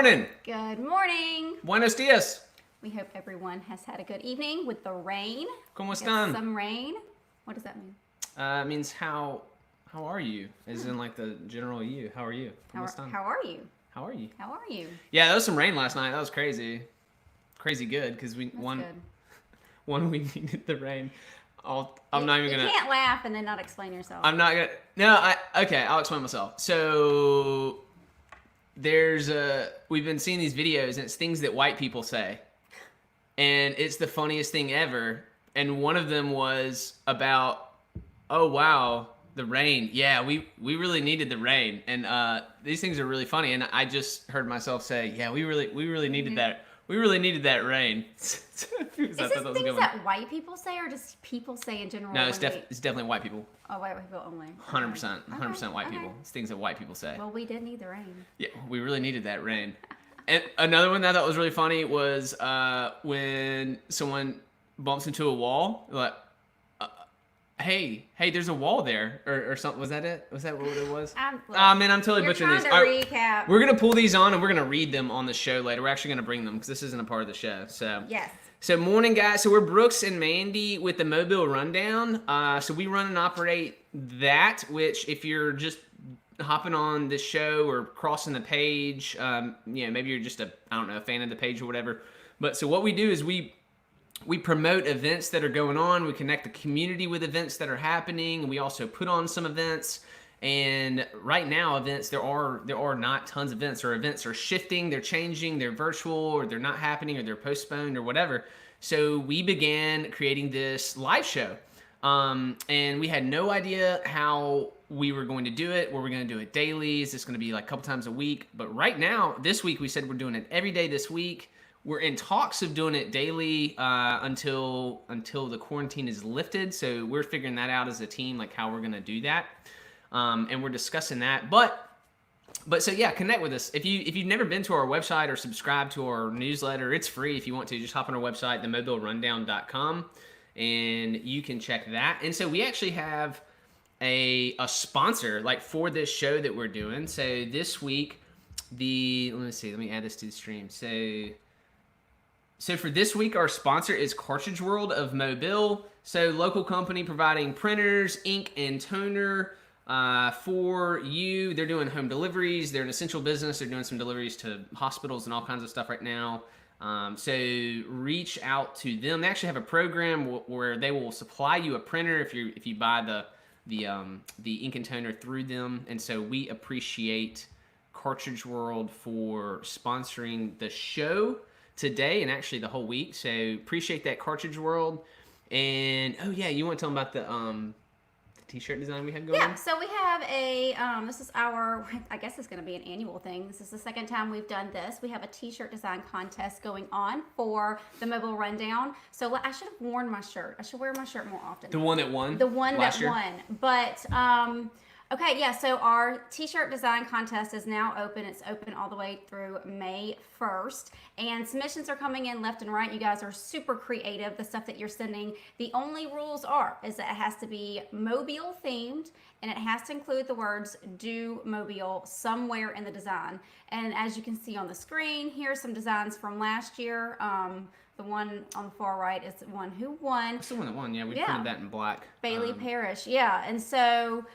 morning. Good morning. Buenos dias. We hope everyone has had a good evening with the rain. ¿Cómo están? Some rain. What does that mean? It means how are you? As in like the general you. How are you? How are you? How are you? How are you? Yeah, there was some rain last night. That was crazy. Crazy good because we Good. one we needed the rain. I'm not even gonna. You can't laugh and then not explain yourself. I'm not gonna. No, okay. I'll explain myself. So we've been seeing these videos and it's things that white people say, and it's the funniest thing ever. And one of them was about, oh wow, the rain. Yeah, we really needed the rain. And these things are really funny. And I just heard myself say, yeah, we really needed that. We really needed that rain. Is this things that white people say, or just people say in general? No, it's definitely white people. Oh, white people only. 100% white people. It's things that white people say. Well, we did need the rain. Yeah, we really needed that rain. And another one that I thought was really funny was when someone bumps into a wall, like, hey, there's a wall there, or something. Was that it? Was that what it was? Man, I'm totally butchering these. Recap. We're gonna pull these on and we're gonna read them on the show later. We're actually gonna bring them because this isn't a part of the show. So yes. So morning, guys. So we're Brooks and Mandy with the Mobile Rundown. So we run and operate that. Which, if you're just hopping on this show or crossing the page, maybe you're just a fan of the page or whatever. But so what we do is we promote events that are going on. We connect the community with events that are happening. We also put on some events. And right now, events, there are not tons of events, or events are shifting, they're changing, they're virtual, or they're not happening, or they're postponed, or whatever. So we began creating this live show. And we had no idea how we were going to do it. Were we going to do it daily? Is this going to be like a couple times a week? But right now, this week, we said we're doing it every day this week. We're in talks of doing it daily until the quarantine is lifted. So we're figuring that out as a team, like how we're going to do that. And we're discussing that. But so yeah, connect with us. If you've never been to our website or subscribed to our newsletter, it's free if you want to. Just hop on our website, themobilerundown.com, and you can check that. And so we actually have a sponsor like for this show that we're doing. So this week, let me add this to the stream. So for this week, our sponsor is Cartridge World of Mobile. So local company providing printers, ink, and toner for you. They're doing home deliveries. They're an essential business. They're doing some deliveries to hospitals and all kinds of stuff right now. So reach out to them. They actually have a program where they will supply you a printer if you buy the ink and toner through them. And so we appreciate Cartridge World for sponsoring the show today and actually the whole week. So appreciate that, Cartridge World. And you want to tell them about the t-shirt design we had going on? Yeah, so we have this is our, I guess it's going to be an annual thing. This is the second time we've done this. We have a t-shirt design contest going on for the Mobile Rundown. So I should have worn my shirt. I should wear my shirt more often. The one that won? The one last that year? won. But, okay, yeah, so our t-shirt design contest is now open. It's open all the way through May 1st. And submissions are coming in left and right. You guys are super creative, the stuff that you're sending. The only rules is that it has to be Mobile themed, and it has to include the words "Do Mobile" somewhere in the design. And as you can see on the screen, here's some designs from last year. The one on the far right is the one who won. That's the one that won, yeah. We printed that in black. Bailey Parrish, yeah. And so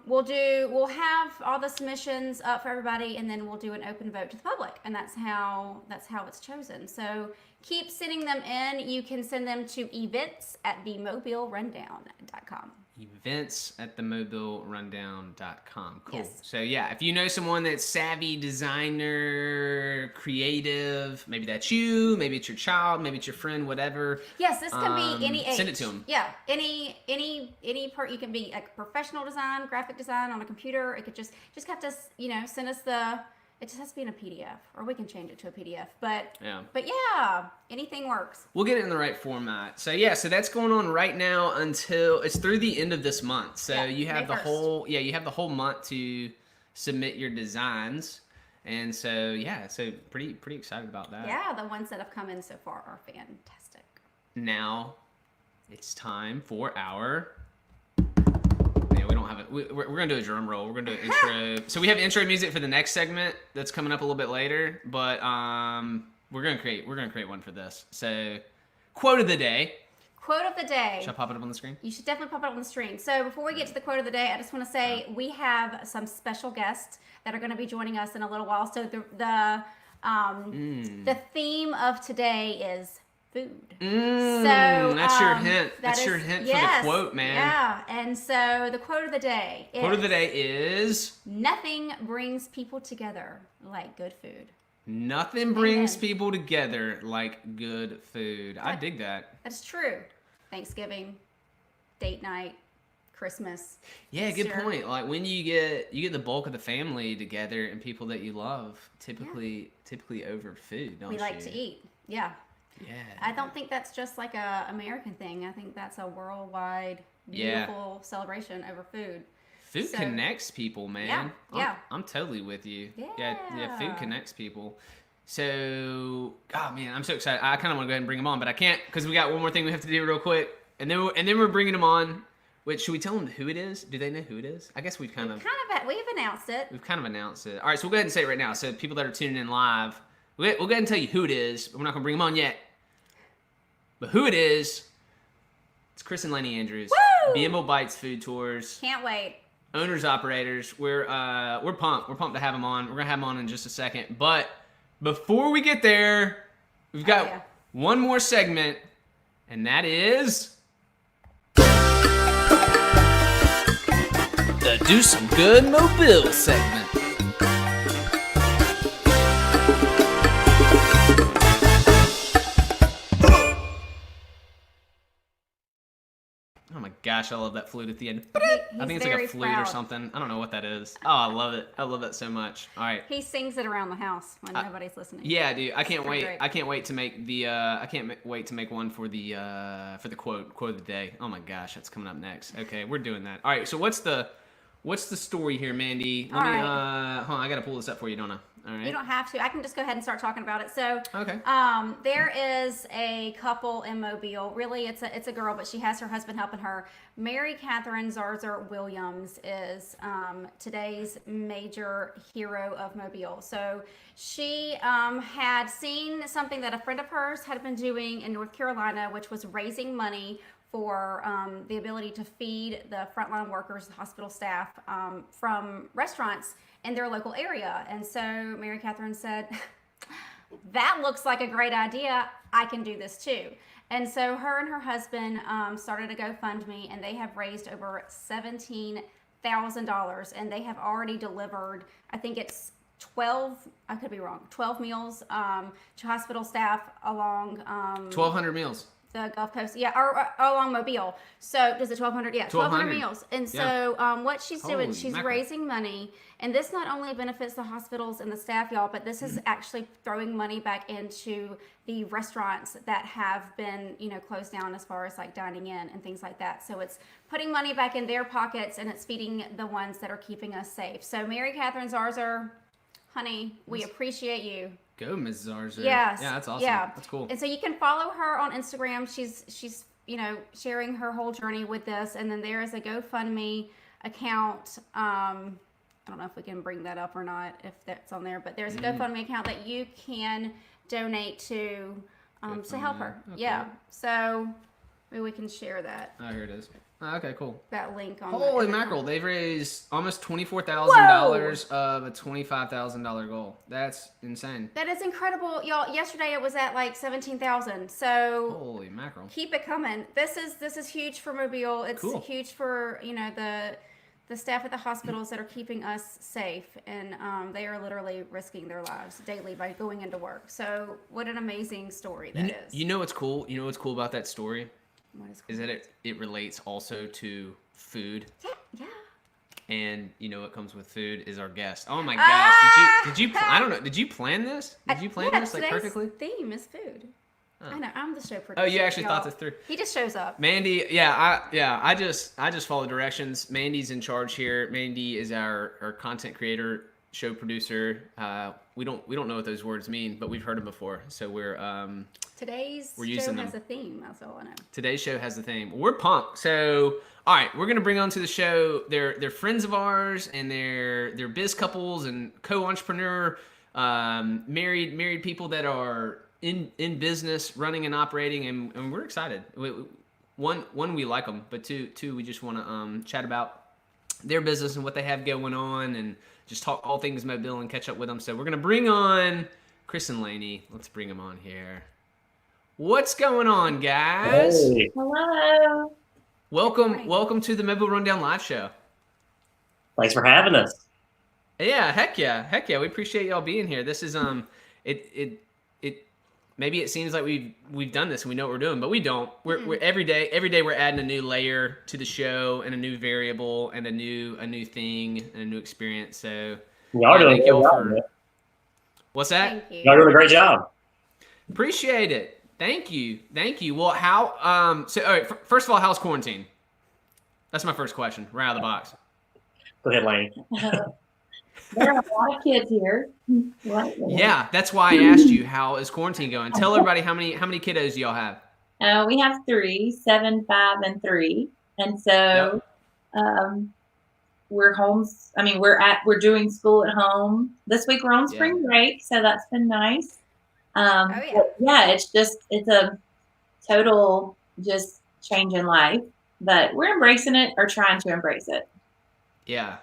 we'll have all the submissions up for everybody, and then we'll do an open vote to the public, and that's how it's chosen. So keep sending them in. You can send them to events@themobilerundown.com. events@themobilerundown.com. Cool. Yes. So yeah, if you know someone that's savvy, designer, creative, maybe that's you, maybe it's your child, maybe it's your friend, whatever. Yes, this can be any age. Send it to them. Yeah, any part. You can be like professional design, graphic design on a computer. It could just have to send us it just has to be in a PDF, or we can change it to a PDF. But yeah, anything works. We'll get it in the right format. So yeah, so that's going on right now until it's through the end of this month. So you have the whole month to submit your designs. And so pretty excited about that. Yeah, the ones that have come in so far are fantastic. Now it's time for our have it. We're gonna do a drum roll. We're gonna do an intro. So we have intro music for the next segment that's coming up a little bit later. But we're gonna create one for this. So quote of the day. Quote of the day. Should I pop it up on the screen? You should definitely pop it up on the screen. So before we get to the quote of the day, I just want to say we have some special guests that are going to be joining us in a little while. So the theme of today is food. So that's your hint. That's your hint for the quote, man. Yeah. And so the quote of the day is nothing brings people together like good food. Nothing brings people together like good food. I dig that. That's true. Thanksgiving, date night, Christmas. Yeah, good point. Like when you get the bulk of the family together and people that you love, typically over food, don't you? We like to eat. Yeah. Yeah. I don't think that's just like a American thing. I think that's a worldwide beautiful celebration over food. Food connects people, man. Yeah. I'm totally with you. Yeah. Food connects people. So, oh man, I'm so excited. I kind of want to go ahead and bring them on, but I can't because we got one more thing we have to do real quick, and then we're bringing them on. Which should we tell them who it is? Do they know who it is? I guess we've announced it. We've kind of announced it. All right, so we'll go ahead and say it right now. So people that are tuning in live, we'll go ahead and tell you who it is, but we're not gonna bring them on yet. But who it is? It's Chris and Lainey Andrews. Woo! Bienville Bites Food Tours. Can't wait. Owners, operators, we're pumped. We're pumped to have them on. We're gonna have them on in just a second. But before we get there, we've got one more segment, and that is the Do Some Good Mobile segment. Oh my gosh, I love that flute at the end. I think it's like a flute or something. I don't know what that is. Oh, I love it. I love that so much. All right. He sings it around the house when nobody's listening. Yeah, dude. I can't wait. I can't wait to make the. I can't wait to make one for the quote of the day. Oh my gosh, that's coming up next. Okay, we're doing that. All right. So what's the story here, Mandy? Let me. Hold on. I gotta pull this up for you, don't I? All right. You don't have to. I can just go ahead and start talking about it. So, okay. There is a couple in Mobile. Really, it's a girl, but she has her husband helping her. Mary Catherine Zarzer Williams is today's major hero of Mobile. So she had seen something that a friend of hers had been doing in North Carolina, which was raising money for the ability to feed the frontline workers, the hospital staff from restaurants in their local area. And so Mary Catherine said, that looks like a great idea. I can do this too. And so her and her husband started a GoFundMe, and they have raised over $17,000, and they have already delivered, I think it's 12 meals to hospital staff along 1,200 meals. The Gulf Coast, or along Mobile. So does it 1,200? Yeah, 1,200 meals. And so what she's doing, she's raising money, and this not only benefits the hospitals and the staff, y'all, but this is actually throwing money back into the restaurants that have been, closed down as far as like dining in and things like that. So it's putting money back in their pockets, and it's feeding the ones that are keeping us safe. So Mary Catherine Zarzer, honey, we appreciate you. Go, Ms. Zarzer. Yes. Yeah, that's awesome. Yeah. That's cool. And so you can follow her on Instagram. She's sharing her whole journey with this. And then there is a GoFundMe account. I don't know if we can bring that up or not, if that's on there. But there's a GoFundMe account that you can donate to help her. Okay. Yeah. So maybe we can share that. Oh, here it is. Oh, okay, cool. That link on. Holy mackerel! They've raised almost $24,000 of a $25,000 goal. That's insane. That is incredible, y'all. Yesterday it was at like 17,000. So holy mackerel! Keep it coming. This is huge for Mobile. It's huge for the staff at the hospitals that are keeping us safe, and they are literally risking their lives daily by going into work. So what an amazing story that is. You know what's cool? You know what's cool about that story? What is cool? Is that it relates also to food. Yeah. And what comes with food is our guest. Oh my gosh! Did you? I don't know. Did you plan this? Did you plan this like perfectly? Theme is food. Oh. I know. I'm the show producer. Oh, you actually thought this through. He just shows up. Mandy, I just follow directions. Mandy's in charge here. Mandy is our content creator. show producer. We don't know what those words mean, but we've heard them before, so Today's we're show using them. has a theme. That's all I know. Today's show has a theme. We're pumped. So, all right, we're gonna bring on to the show. They're friends of ours, and they're biz couples and co-entrepreneur, married people that are in business, running and operating, and we're excited. One, we like them, but two, we just want to chat about their business and what they have going on, and just talk all things Mobile and catch up with them. So we're gonna bring on Chris and Lainey. Let's bring them on here. What's going on, guys? Hey. Hello. Welcome to the Mobile Rundown live show. Thanks for having us. Yeah, heck yeah. We appreciate y'all being here. This is it maybe it seems like we've done this and we know what we're doing, but we don't. We're every day we're adding a new layer to the show and a new variable and a new thing and a new experience. So Y'all doing a thank great y'all job. for what's that? Thank you. Y'all doing a great job. Appreciate it. Thank you. Well, how so all right, first of all, how's quarantine? That's my first question, right out of the box. Go ahead, Lane. There are a lot of kids here. Right. Yeah, that's why I asked you how is quarantine going. Tell everybody how many kiddos do y'all have? We have 3, 7, 5, and 3, and so we're homes. I mean, we're doing school at home this week. We're on spring break, so that's been nice. It's a total just change in life, but we're embracing it or trying to embrace it. Yeah.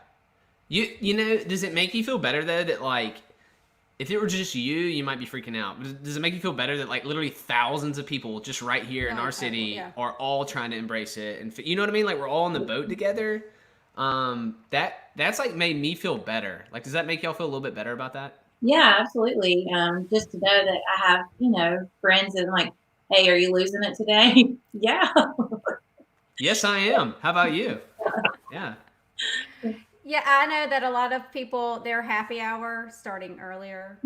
You know, does it make you feel better though that like if it were just you might be freaking out. But does it make you feel better that like literally thousands of people just right here in our city are all trying to embrace it, and you know what I mean? Like we're all in the boat together. That's like made me feel better. Like, does that make y'all feel a little bit better about that? Yeah, absolutely. Just to know that I have, friends that like, hey, are you losing it today? Yeah. Yes, I am. How about you? Yeah. Yeah, I know that a lot of people, their happy hour starting earlier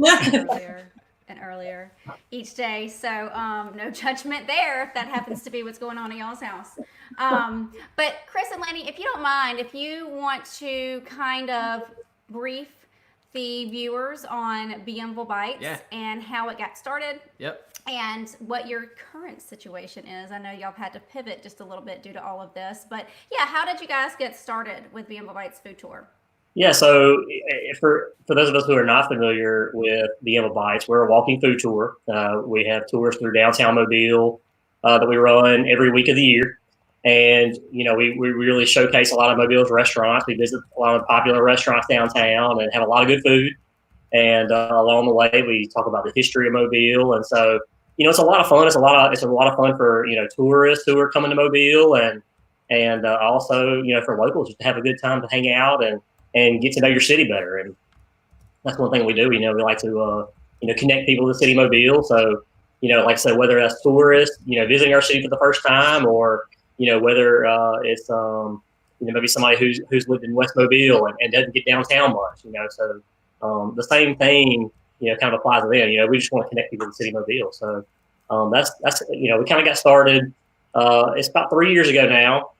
and earlier each day. So no judgment there if that happens to be what's going on in y'all's house. But Chris and Lenny, if you don't mind, if you want to kind of brief the viewers on Bienville Bites and how it got started. Yep. And what your current situation is. I know y'all have had to pivot just a little bit due to all of this, but yeah, how did you guys get started with Bienville Bites Food Tour? Yeah, so for those of us who are not familiar with Bienville Bites, we're a walking food tour. We have tours through downtown Mobile that we run every week of the year. And, we really showcase a lot of Mobile's restaurants. We visit a lot of popular restaurants downtown and have a lot of good food. And along the way, we talk about the history of Mobile. And so, it's a lot of fun. It's a lot of fun for, tourists who are coming to Mobile and also, for locals just to have a good time to hang out and get to know your city better. And that's one thing we do. We like to, connect people to the city of Mobile. So, like I said, whether that's tourists, visiting our city for the first time or, whether it's, maybe somebody who's lived in West Mobile and doesn't get downtown much, so the same thing, kind of applies to them. We just want to connect people to the city of Mobile. So that's we kind of got started. It's about 3 years ago now.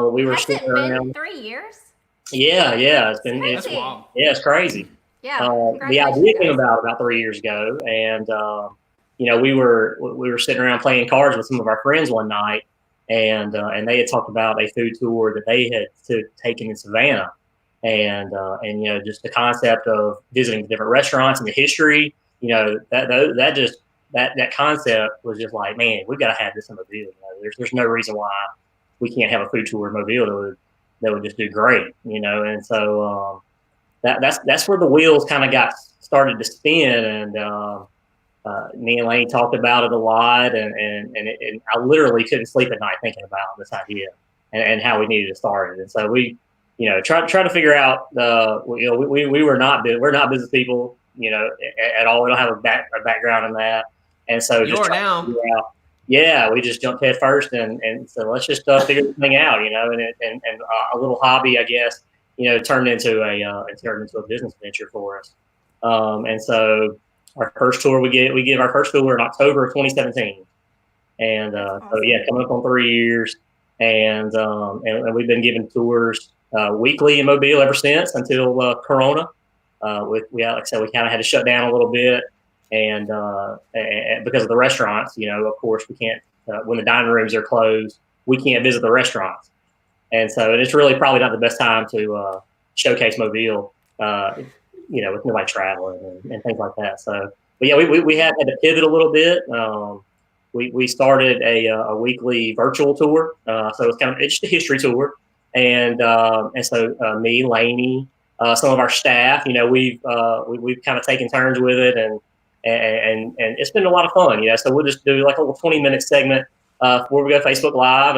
We were sitting around. 3 years? Yeah. It's been That's wild. Yeah, it's crazy. Yeah. The idea came about 3 years ago, and we were sitting around playing cards with some of our friends one night, and they had talked about a food tour that they had taken in Savannah, and just the concept of visiting the different restaurants and the history. That concept was just like, man, we've got to have this in Mobile. There's no reason why we can't have a food tour in Mobile that would just do great, and so that's where the wheels kind of got started to spin, and me and Lane talked about it a lot, and I literally couldn't sleep at night thinking about this idea and how we needed to start it. And so we, try to figure out, we're not business people, at all. We don't have a background in that, and so you are now. Yeah, we just jumped head first, and so let's just figure this thing out, and a little hobby, I guess, turned into a business venture for us. And so our first tour we give our first tour in October of 2017, and awesome. So yeah, coming up on 3 years, and we've been giving tours weekly in Mobile ever since until Corona. like I said, we kind of had to shut down a little bit, and because of the restaurants, of course we can't when the dining rooms are closed, we can't visit the restaurants, and so it's really probably not the best time to showcase Mobile, with nobody traveling and things like that. So, but yeah, we have had to pivot a little bit. We started a weekly virtual tour, so it's just a history tour, and so me, Lainey, some of our staff, we've kind of taken turns with it, and it's been a lot of fun, So we'll just do like a little 20-minute segment where we go Facebook Live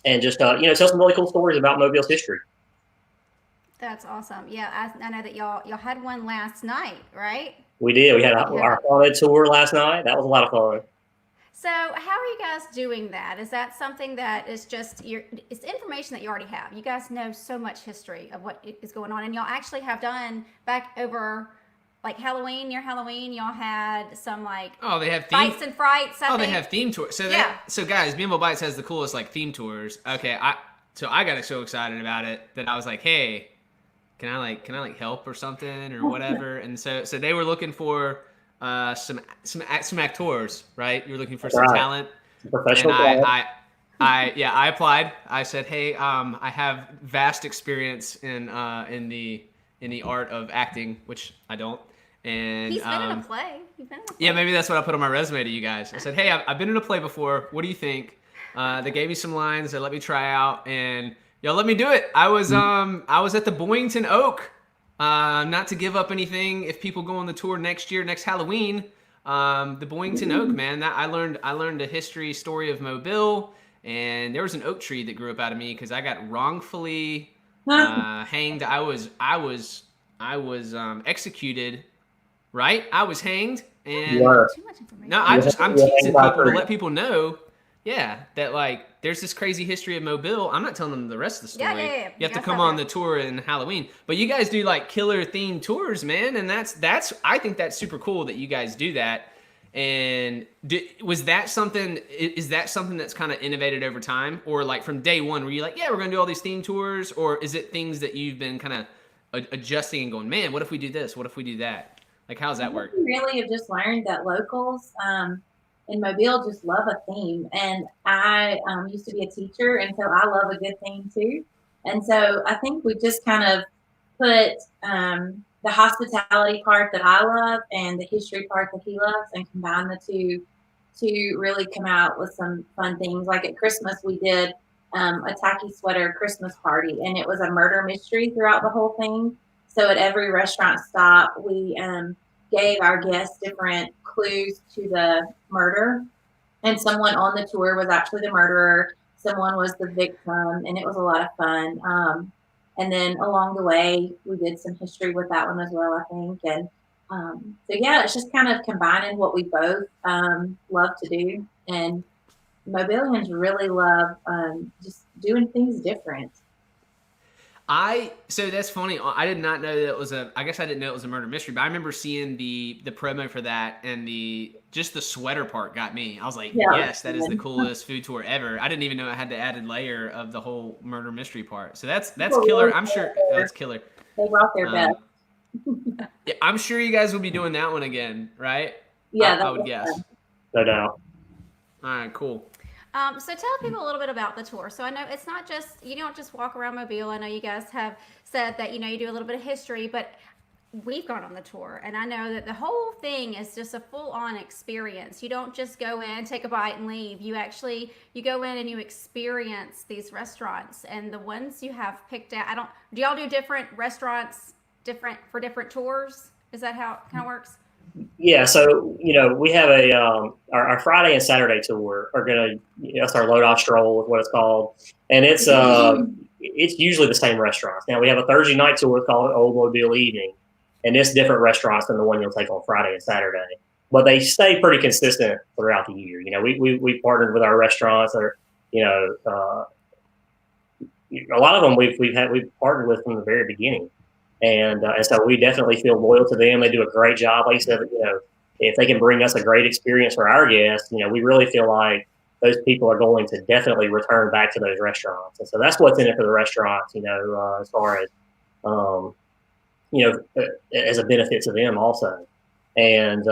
and just tell some really cool stories about Mobile's history. That's awesome. Yeah, I know that y'all had one last night, right? We did. We had our haunted tour last night. That was a lot of fun. So how are you guys doing that? Is that something that is just it's information that you already have? You guys know so much history of what is going on, and y'all actually have done back over like near Halloween, y'all had some they have Bites and Frights. They have theme tours. So so guys, Bienville Bites has the coolest theme tours. Okay, I got so excited about it that I was like, hey, can I help or something or whatever? And so they were looking for some actors, right? You're looking for some talent. Professional and I applied. I said, hey, I have vast experience in the art of acting, which I don't. And he's been in a play. Yeah, maybe that's what I put on my resume to you guys. I said, hey, I've been in a play before. What do you think? They gave me some lines. They let me try out, and y'all let me do it. I was at the Boynton Oak. Not to give up anything if people go on the tour next Halloween. The Boynton Oak, man. I learned a history story of Mobile, and there was an oak tree that grew up out of me because I got wrongfully hanged. I was executed. Right? I was hanged, and too much information. No, I'm teasing people to let people know, that there's this crazy history of Mobile. I'm not telling them the rest of the story. Yeah. You have to come on the tour in Halloween, but you guys do killer themed tours, man, and that's I think that's super cool that you guys do that. And was that something? Is that something that's kind of innovated over time, or from day one, were you like, yeah, we're gonna do all these themed tours, or is it things that you've been kind of adjusting and going, man, what if we do this? What if we do that? How does that work? We really have just learned that locals in Mobile just love a theme. And I used to be a teacher, and so I love a good theme too. And so I think we just kind of put the hospitality part that I love and the history part that he loves and combine the two to really come out with some fun things. Like at Christmas, we did a tacky sweater Christmas party, and it was a murder mystery throughout the whole thing. So at every restaurant stop, we gave our guests different clues to the murder. And someone on the tour was actually the murderer. Someone was the victim, and it was a lot of fun. And then along the way, we did some history with that one as well, I think. And it's just kind of combining what we both love to do. And Mobilians really love just doing things different. So that's funny. I did not know that it was I guess I didn't know it was a murder mystery, but I remember seeing the promo for that, and just the sweater part got me. I was like, yes, that is the coolest food tour ever. I didn't even know it had the added layer of the whole murder mystery part. So that's killer. I'm sure that's killer. They brought their best. Yeah, I'm sure you guys will be doing that one again, right? Yeah, I would guess. No doubt. All right, cool. So tell people a little bit about the tour. So I know it's not just, you don't just walk around Mobile. I know you guys have said that, you do a little bit of history, but we've gone on the tour, and I know that the whole thing is just a full-on experience. You don't just go in, take a bite, and leave. You go in and you experience these restaurants, and the ones you have picked out. Do y'all do different restaurants for different tours? Is that how it kind of works? Yeah, so we have our Friday and Saturday tour are gonna that's our load off stroll is what it's called, and it's usually the same restaurants. Now we have a Thursday night tour called Old Mobile Evening, and it's different restaurants than the one you'll take on Friday and Saturday, but they stay pretty consistent throughout the year. We partnered with our restaurants that are a lot of them we've partnered with from the very beginning. And so we definitely feel loyal to them. They do a great job. Like you said, if they can bring us a great experience for our guests, we really feel like those people are going to definitely return back to those restaurants. And so that's what's in it for the restaurants, as far as, as a benefit to them also. And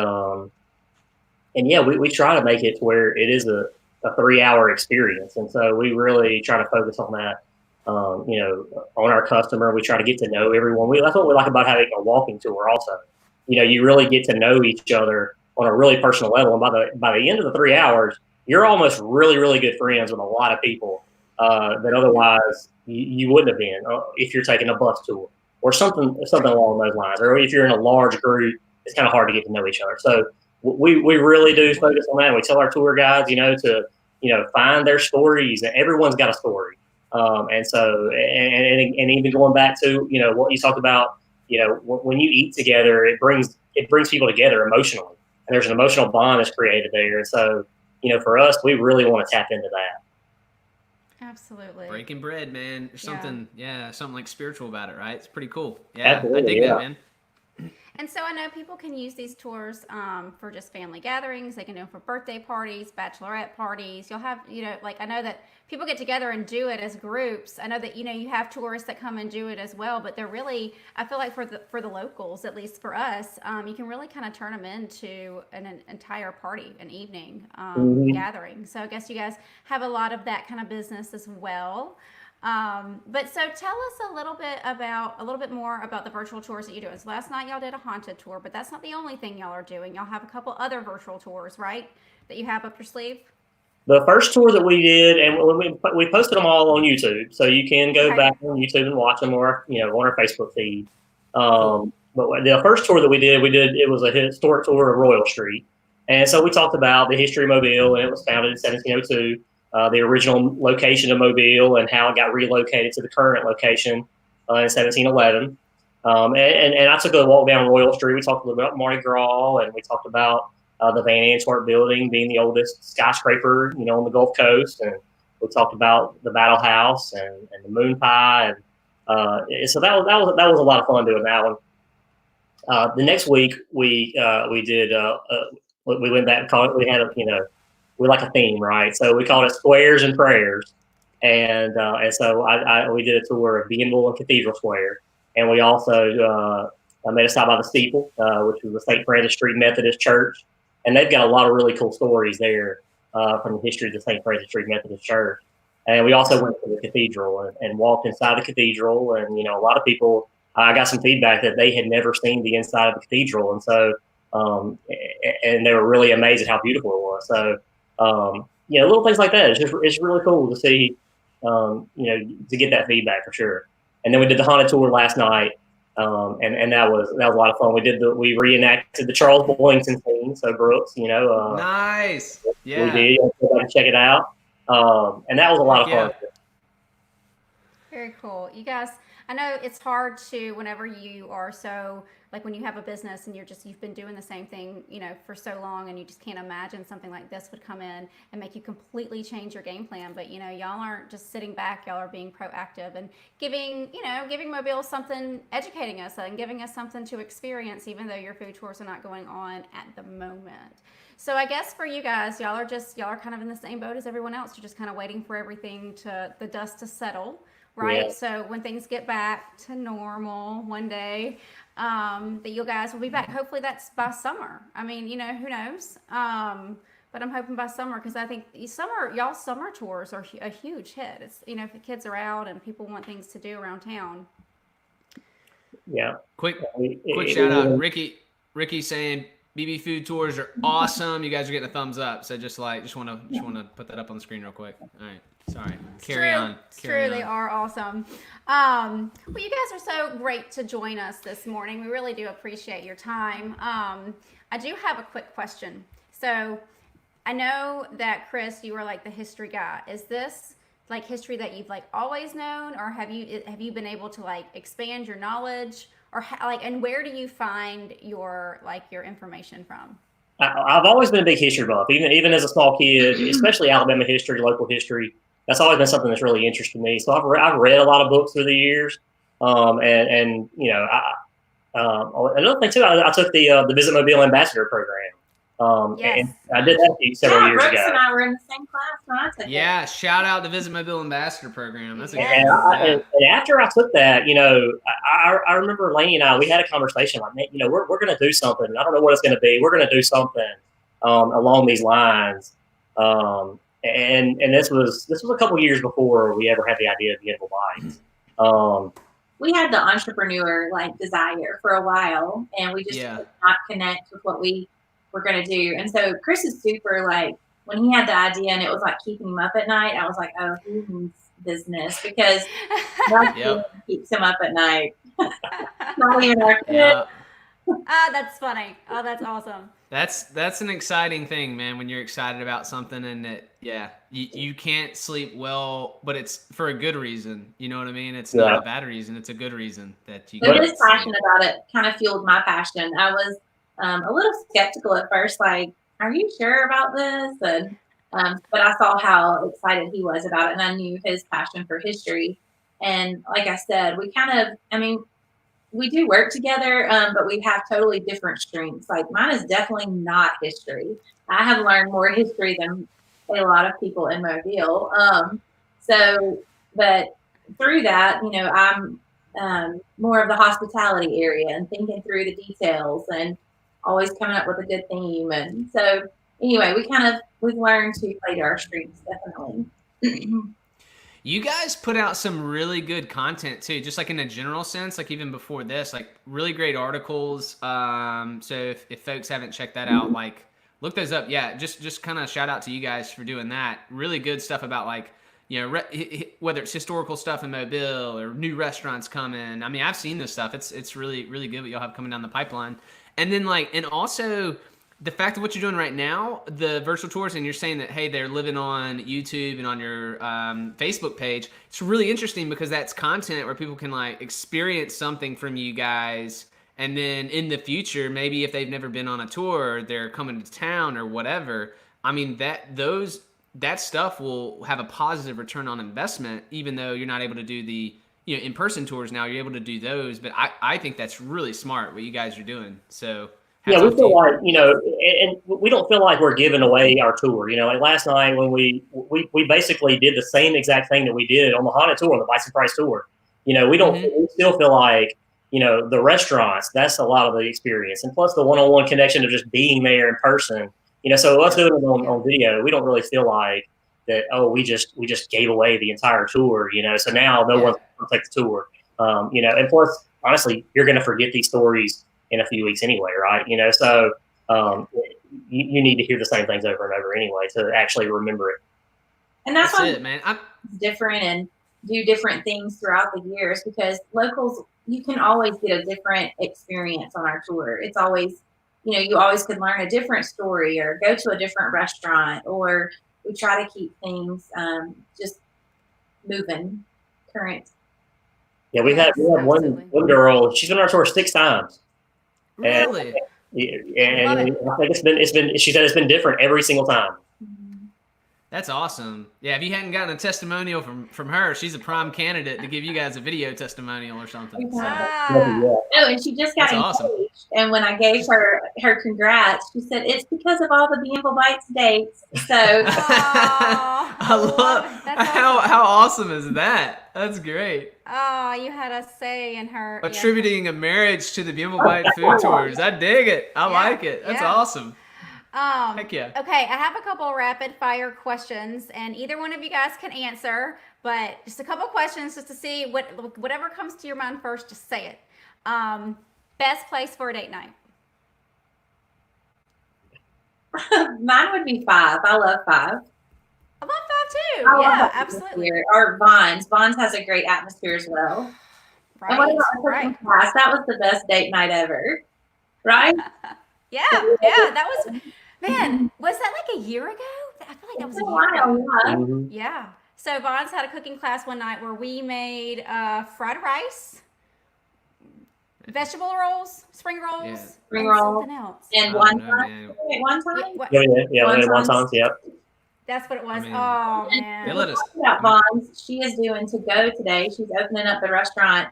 yeah, we try to make it to where it is a 3-hour experience. And so we really try to focus on that, on our customer. We try to get to know everyone. That's what we like about having a walking tour also. You really get to know each other on a really personal level. And by the end of the 3 hours, you're almost really, really good friends with a lot of people that otherwise you wouldn't have been if you're taking a bus tour or something along those lines. Or if you're in a large group, it's kind of hard to get to know each other. So we really do focus on that. And we tell our tour guides, to find their stories. Everyone's got a story. And so, and even going back to, what you talked about, when you eat together, it brings people together emotionally, and there's an emotional bond that's created there. And so, for us, we really want to tap into that. Absolutely. Breaking bread, man. There's something like spiritual about it, right? It's pretty cool. Yeah, Absolutely, I dig that, man. And so I know people can use these tours for just family gatherings. They can do them for birthday parties, bachelorette parties. You'll have, I know that people get together and do it as groups. I know that, you have tourists that come and do it as well, but they're really, I feel like for the locals, at least for us, you can really kind of turn them into an entire party, an evening gathering. So I guess you guys have a lot of that kind of business as well. But so tell us a little bit more about the virtual tours that you're doing. So last night y'all did a haunted tour, but that's not the only thing y'all are doing. Y'all have a couple other virtual tours, right? That you have up your sleeve? The first tour that we did, and we posted them all on YouTube, so you can go back on YouTube and watch them, or on our Facebook feed. But the first tour that we did, it was a historic tour of Royal Street, and so we talked about the history of Mobile, and it was founded in 1702. The original location of Mobile and how it got relocated to the current location in 1711. And I took a walk down Royal Street. We talked a little about Mardi Gras, and we talked about the Van Antwerp building being the oldest skyscraper, on the Gulf Coast. And we talked about the Battle House and the Moon Pie. And so that was a lot of fun doing that one. The next week we went back and called it, we had we like a theme, right? So we called it Squares and Prayers. And so we did a tour of Bienville and Cathedral Square. And we also made a stop by the steeple, which was the St. Francis Street Methodist Church. And they've got a lot of really cool stories there from the history of the St. Francis Street Methodist Church. And we also went to the cathedral and walked inside the cathedral. And, a lot of people, I got some feedback that they had never seen the inside of the cathedral. And so, and they were really amazed at how beautiful it was. So, little things like that. It's really cool to see, to get that feedback for sure. And then we did the haunted tour last night, and that was a lot of fun. We reenacted the Charles Bollington scene. So Brooks, nice, yeah, we did. Check it out, and that was a lot of fun. Very cool, you guys. I know it's hard to, whenever you are so, like when you have a business and you've been doing the same thing, for so long, and you just can't imagine something like this would come in and make you completely change your game plan. But, y'all aren't just sitting back, y'all are being proactive and giving Mobile something, educating us and giving us something to experience, even though your food tours are not going on at the moment. So I guess for you guys, y'all are kind of in the same boat as everyone else. You're just kind of waiting for the dust to settle. Right. Yeah. So when things get back to normal one day, that you guys will be back. Hopefully that's by summer. I mean, who knows? But I'm hoping by summer, because I think y'all summer tours are a huge hit. It's, if the kids are out and people want things to do around town. Yeah. Quick shout out. Ricky saying BB Food Tours are awesome. You guys are getting a thumbs up. So just want to put that up on the screen real quick. All right. Sorry. Carry on. It's true. They are awesome. Well, you guys are so great to join us this morning. We really do appreciate your time. I do have a quick question. So I know that, Chris, you are like the history guy. Is this like history that you've like always known, or have you been able to like expand your knowledge, or and where do you find your information from? I've always been a big history buff, even as a small kid, especially Alabama history, local history. That's always been something that's really interested me. So I've read a lot of books through the years, and another thing too, I took the Visit Mobile Ambassador program Yes. And I did that several years Brooks ago. and I were in the same class when I took it. Yeah, shout out to Visit Mobile Ambassador Program. That's a Yes. good one. And after I took that, I remember Lainey and I, we had a conversation like, man, we're going to do something. I don't know what it's going to be. We're going to do something along these lines. And this was a couple years before we ever had the idea of Bienville Bites. We had the entrepreneur desire for a while, and we just could not connect with what we were going to do. And so Chris is super when he had the idea and it was keeping him up at night, I was like, oh, he needs business because that keeps him up at night. Not even our kid. That's funny. Oh, that's awesome. That's an exciting thing, man, when you're excited about something and that, you can't sleep well, but it's for a good reason. You know what I mean? It's not a bad reason. It's a good reason that you get his passion about it kind of fueled my passion. I was a little skeptical at first, are you sure about this? And but I saw how excited he was about it, and I knew his passion for history. And like I said, we we do work together, but we have totally different strengths. Mine is definitely not history. I have learned more history than a lot of people in Mobile. But through that, I'm more of the hospitality area and thinking through the details and always coming up with a good theme. And so anyway, we've learned to play to our strengths, definitely. You guys put out some really good content too, just in a general sense, even before this, really great articles. So if folks haven't checked that out, look those up. Yeah, just kind of shout out to you guys for doing that. Really good stuff about whether it's historical stuff in Mobile or new restaurants coming. I mean, I've seen this stuff. It's really, really good what y'all have coming down the pipeline. And then and also the fact of what you're doing right now, the virtual tours, and you're saying that, hey, they're living on YouTube and on your Facebook page. It's really interesting because that's content where people can experience something from you guys. And then in the future, maybe if they've never been on a tour, or they're coming to town or whatever. I mean, that stuff will have a positive return on investment, even though you're not able to do the in-person tours now. You're able to do those. But I think that's really smart what you guys are doing. So we feel and we don't feel like we're giving away our tour. Last night when we basically did the same exact thing that we did on the haunted tour, on the Bites and Price tour. We don't. We still feel like the restaurants. That's a lot of the experience, and plus the one-on-one connection of just being there in person. So us doing it on video, we don't really feel like that. Oh, we just gave away the entire tour. So now no one's going to take the tour. And plus, honestly, you're going to forget these stories in a few weeks anyway, right? So you need to hear the same things over and over anyway to actually remember it. And that's why it, man. It's different and do different things throughout the years, because locals, you can always get a different experience on our tour. It's always, you always could learn a different story or go to a different restaurant, or we try to keep things just moving, current. Yeah, we had one girl. She's been on our tour 6 times. Really? And I think it's been. She said it's been different every single time. That's awesome. Yeah, if you hadn't gotten a testimonial from her, she's a prime candidate to give you guys a video testimonial or something. Oh, and she just got engaged. Awesome. And when I gave her congrats, she said it's because of all the Bienville Bites dates. So I love how awesome is that? That's great. Oh, you had a say in her attributing a marriage to the Bienville Bites Food Tours. I dig it. I like it. That's awesome. Heck yeah. Okay, I have a couple rapid fire questions, and either one of you guys can answer, but just a couple questions just to see whatever comes to your mind first, just say it. Best place for a date night? Mine would be 5. I love 5. I love 5 too. Yeah, absolutely. Or Vons. Vons has a great atmosphere as well. Right. And what about cooking class? That was the best date night ever. Right? Yeah, that was, man, was that a year ago? I feel like that was a year ago. Yeah. So Vons had a cooking class one night where we made fried rice, vegetable rolls, spring rolls, spring rolls, something else. And wonton. Wontons, yep. That's what it was. Oh, man. They let us. About Vons, she is doing to go today. She's opening up the restaurant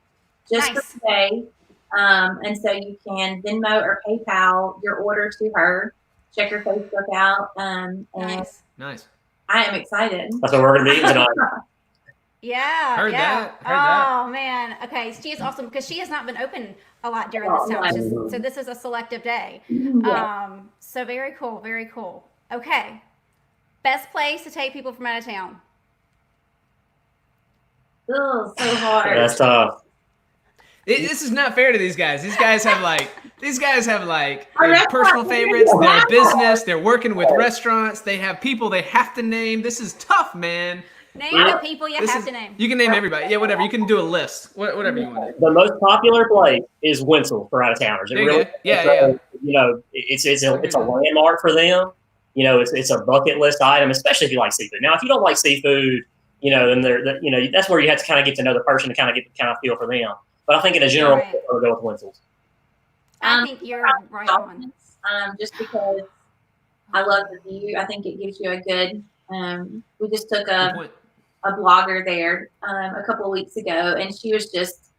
just for today. And so you can Venmo or PayPal your order to her. check your Facebook out. And Nice. I am excited. That's what we're going to be eating tonight. Yeah. Heard yeah. that. Oh, man. Okay. She is awesome because she has not been open a lot during this time. So this is a selective day. So very cool. Very cool. Okay. Best place to take people from out of town? Oh, so hard. That's tough. This is not fair to these guys. These guys have like their personal favorites, their business, they're working with restaurants, they have people they have to name. This is tough, man. Name the people you have to name. You can name everybody. Yeah, whatever. You can do a list. Whatever you want to do. The most popular place is Wenzel for out of towners. There you go. Yeah. You know, it's a landmark for them. You know, it's a bucket list item, especially if you like seafood. Now, if you don't like seafood, you know, then that's where you have to kind of get to know the person to kind of get the kind of feel for them. But I think in a general, I'll go with Wenzel's. I think you're right on. Just because I love the view. I think it gives you a good. We just took a blogger there a couple of weeks ago, and she was just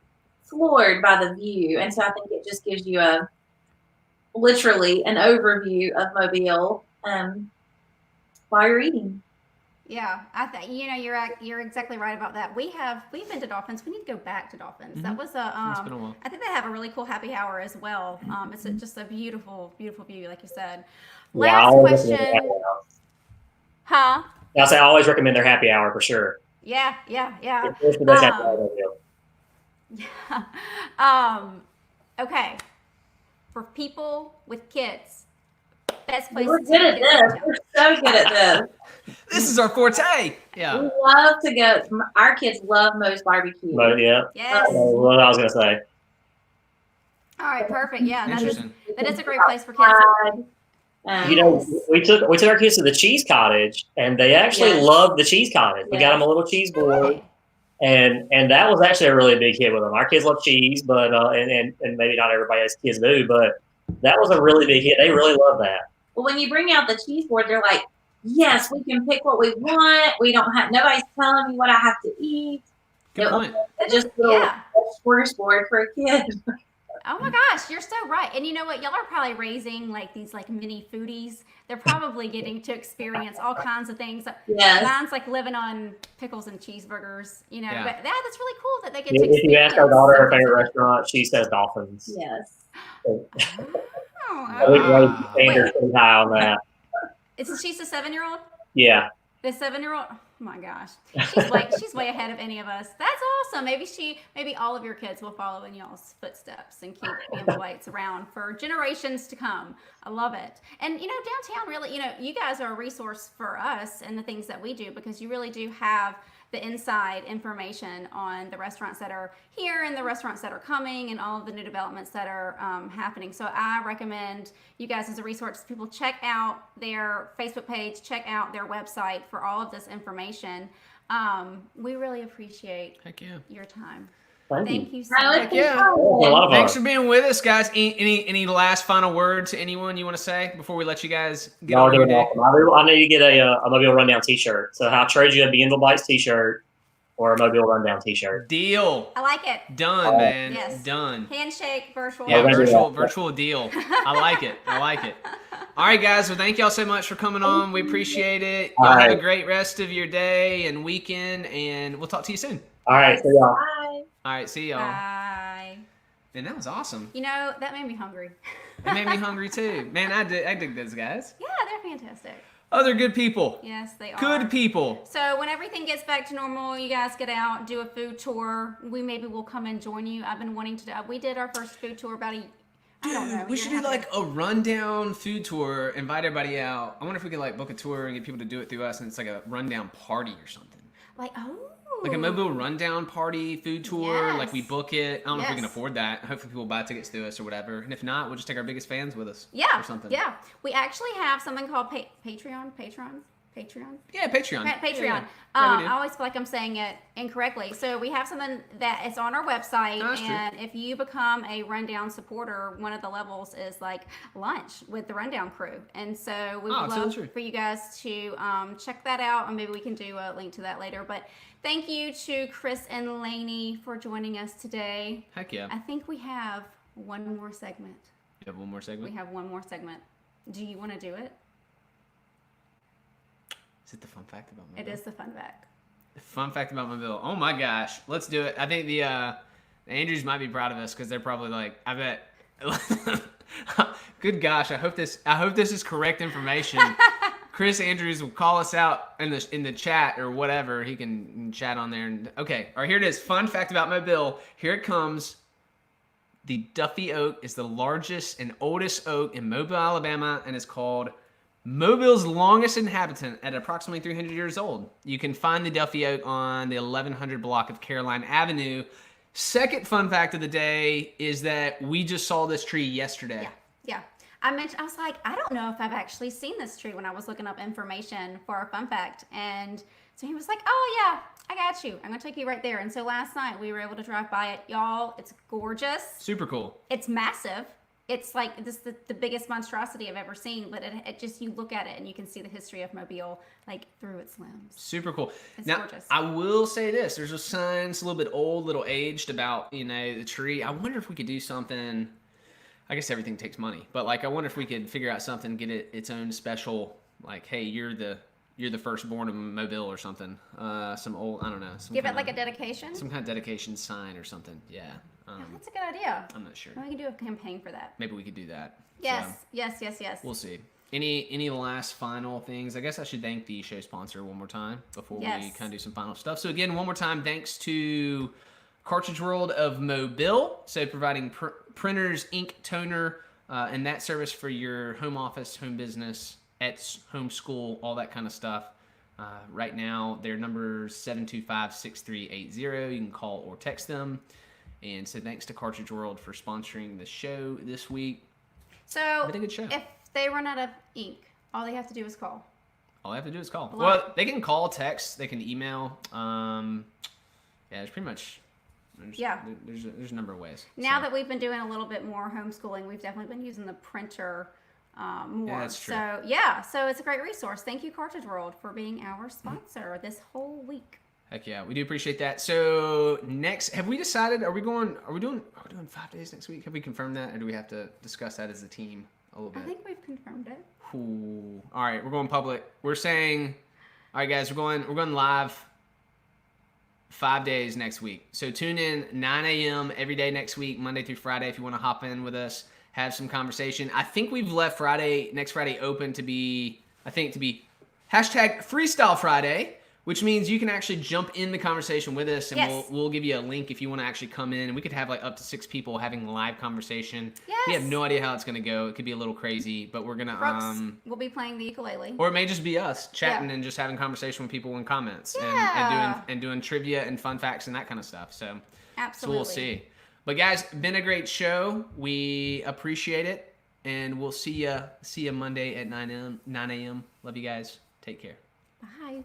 floored by the view. And so I think it just gives you literally an overview of Mobile while you're eating. Yeah, I think you're exactly right about that. We've been to Dolphins. We need to go back to Dolphins. Mm-hmm. That was it's been a while. I think they have a really cool happy hour as well. It's just a beautiful, beautiful view, like you said. Last question. Huh? I say I always recommend their happy hour for sure. Yeah. It's the best happy hour Yeah. Okay. For people with kids, best place. We're good at this. We're so good at this. This is our forte. Yeah. We love to go. Our kids love Moe's barbecue. But yeah. Yes. What I was gonna say. All right. Perfect. Yeah. That is a great place for kids. You know, we took our kids to the cheese cottage, and they actually loved the cheese cottage. We got them a little cheese board, and that was actually a really big hit with them. Our kids love cheese, but and maybe not everybody has kids do, but that was a really big hit. They really love that. But when you bring out the cheese board, they're like, "Yes, we can pick what we want. We don't have nobody's telling me what I have to eat." Good point. Just a smorgasbord for a kid. Oh my gosh, you're so right. And you know what? Y'all are probably raising like these like mini foodies. They're probably getting to experience all kinds of things. Yes. Mine's like living on pickles and cheeseburgers, you know. Yeah. But that's really cool that they get to experience. If you ask our daughter her favorite restaurant, she says Dolphins. Yes. I think Rose standards pretty high on that. She's a 7-year-old? Yeah. The 7-year-old? Oh my gosh. She's way ahead of any of us. That's awesome. Maybe all of your kids will follow in y'all's footsteps and keep Bienville Bites around for generations to come. I love it. And you know, downtown really, you guys are a resource for us and the things that we do, because you really do have the inside information on the restaurants that are here and the restaurants that are coming and all of the new developments that are happening. So I recommend you guys as a resource. People check out their Facebook page, check out their website for all of this information. We really appreciate your time. Thank you so much. Thanks for being with us, guys. Any last final word to anyone you want to say before we let you guys get on your day? Awesome. I need to get a Mobile Rundown t-shirt. So I'll trade you a Bienville Bites t-shirt or a Mobile Rundown t-shirt. Deal. I like it. Done, man. Yes. Done. Handshake, virtual. Yeah, virtual deal. I like it. All right, guys. Well, thank y'all so much for coming on. We appreciate it. Y'all have a great rest of your day and weekend, and we'll talk to you soon. All right. See y'all. Bye. All right. See y'all. Bye. Man, that was awesome. That made me hungry. It made me hungry too. Man, I dig those guys. Yeah, they're fantastic. Oh, they're good people. Yes, they are. Good people. So when everything gets back to normal, you guys get out, do a food tour. Maybe we'll come and join you. I've been wanting to do. We did our first food tour about I don't know. We should do like a rundown food tour. Invite everybody out. I wonder if we could like book a tour and get people to do it through us, and it's like a rundown party or something. Like a Mobile rundown party food tour. Yes. Like we book it. I don't know if we can afford that. Hopefully people buy tickets to us or whatever. And if not, we'll just take our biggest fans with us. Yeah. Or something. Yeah. We actually have something called Patreon. Yeah, Patreon. Patreon. Yeah, I always feel like I'm saying it incorrectly. So we have something that is on our website, and if you become a Rundown supporter, one of the levels is like lunch with the Rundown crew. And so we would love for you guys to check that out, and maybe we can do a link to that later. But thank you to Chris and Lainey for joining us today. Heck yeah. I think we have one more segment. You have one more segment? We have one more segment. Do you want to do it? Is it the fun fact about Mobile? It is the fun fact. The fun fact about Mobile. Oh my gosh, let's do it. I think the Andrews might be proud of us because they're probably like, I bet. Good gosh, I hope this is correct information. Chris Andrews will call us out in the chat or whatever. He can chat on there. Okay, all right, here it is. Fun fact about Mobile. Here it comes. The Duffy Oak is the largest and oldest oak in Mobile, Alabama, and is called Mobile's longest inhabitant at approximately 300 years old. You can find the Duffy Oak on the 1100 block of Caroline Avenue. Second fun fact of the day is that we just saw this tree yesterday. Yeah. I was like, I don't know if I've actually seen this tree when I was looking up information for a fun fact. And so he was like, oh yeah, I got you. I'm going to take you right there. And so last night we were able to drive by it. Y'all, it's gorgeous. Super cool. It's massive. It's like this the biggest monstrosity I've ever seen, but it just, you look at it and you can see the history of Mobile like through its limbs. Super cool. It's now, gorgeous. I will say this. There's a sign, it's a little bit old, a little aged about, the tree. I wonder if we could do something. I guess everything takes money, but like I wonder if we could figure out something, get it its own special, like, hey, you're the firstborn of Mobile or something. Some old, I don't know. Give it like a dedication? Some kind of dedication sign or something. Yeah. That's a good idea. I'm not sure. We can do a campaign for that. Maybe we could do that. Yes, So, yes. we'll see. Any last final things? I guess I should thank the show sponsor one more time before we kind of do some final stuff. So again, one more time, thanks to Cartridge World of Mobile, so providing printers, ink, toner, and that service for your home office, home business, at home school, all that kind of stuff. Right now, their number is 725-6380. You can call or text them. And so thanks to Cartridge World for sponsoring the show this week. So Been a good show. if they run out of ink, all they have to do is call. All they have to do is call. Hello? Well, they can call, text, they can email. It's pretty much. There's a number of ways. Now that we've been doing a little bit more homeschooling, we've definitely been using the printer more. Yeah, that's true. So it's a great resource. Thank you, Cartridge World, for being our sponsor this whole week. Heck yeah, we do appreciate that. So next, have we decided? Are we doing 5 days next week? Have we confirmed that, or do we have to discuss that as a team a little bit? I think we've confirmed it. Ooh. All right, we're going public. We're saying, all right, guys, we're going live 5 days next week. So tune in 9 a.m. every day next week, Monday through Friday, if you want to hop in with us, have some conversation. I think we've left next Friday open to be hashtag Freestyle Friday, which means you can actually jump in the conversation with us, and Yes. we'll give you a link if you want to actually come in, and we could have like up to 6 people having live conversation. Yes. We have no idea how it's going to go. It could be a little crazy, but we're going Brooks to will be playing the ukulele. or it may just be us chatting Yeah. and just having conversation with people in comments Yeah. and doing trivia and fun facts and that kind of stuff. So Absolutely. So we'll see. But guys, been a great show. We appreciate it, and we'll see you Monday at 9 a.m. Love you guys. Take care. Bye.